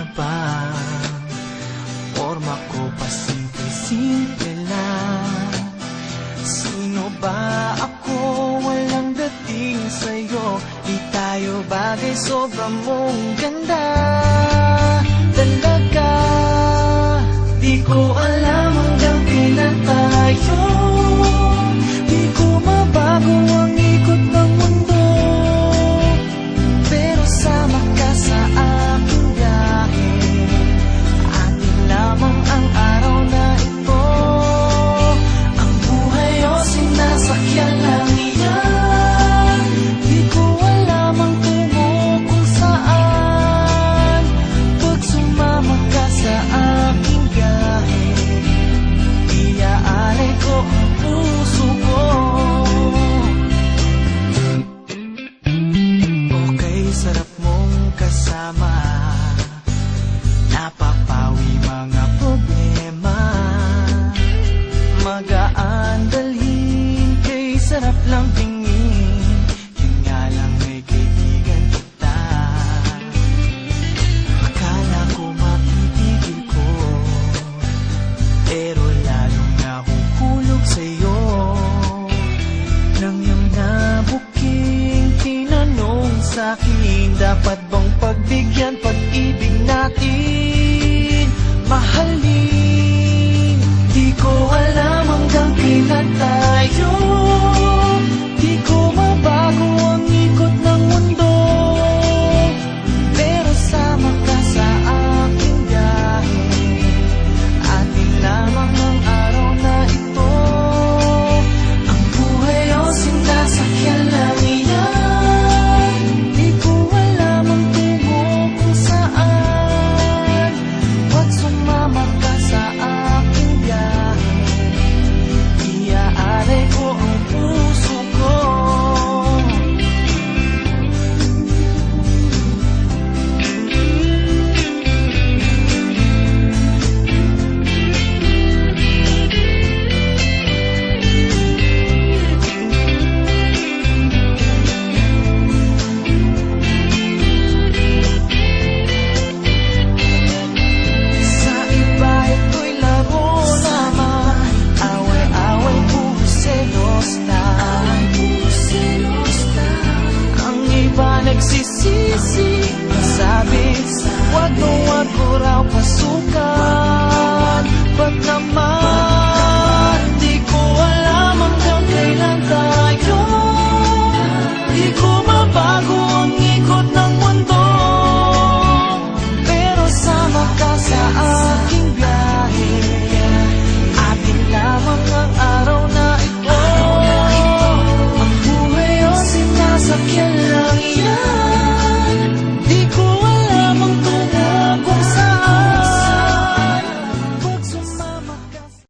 na ba? Forma ko pa simple-simple lang. Sino ba ako? Walang dating sa'yo. Di tayo bagay, sobra mong ganda. Talaga, di ko alam hanggang kailan tayo. Di ko mabago ang ikot ng mundo, pero sama ka sa aking biyahe. Atin lamang ang araw na ito. Ang buhay o sinasakyan lang iyan. Di ko alam ang tungo kung saan. Pag sumama ka sa aking biyahe, iaalay ko ang puso ko. Okay, sarap mong kasama. Napapawi mga problema. Magaan dalhin, kay sarap lang tingin. Yun nga lang, may kaibigan kita. Akala ko mapipigil ko, pero lalong nahuhulog sa'yo. Nang iyong nabuking tinanong sa'kin, dapat bang pagbigyan pag-ibig natin? Mahalin, di ko alam hanggang kailan tayo. Di ko mabago ang ikot ng mundo, pero sama ka sa aking biyahe. Atin lamang ang araw na ito. Ang buhay o sinasakyan lang iyan. Di ko alam ang tungo kung saan. Pag sumama ka sa aking biyahe, iaalay ko ang puso ko. Sa iba ito'y laro lamang. Away-away, puro selos lang. Ang iba nagsisisi, sabi, wag mo raw pasukan. Ba't naman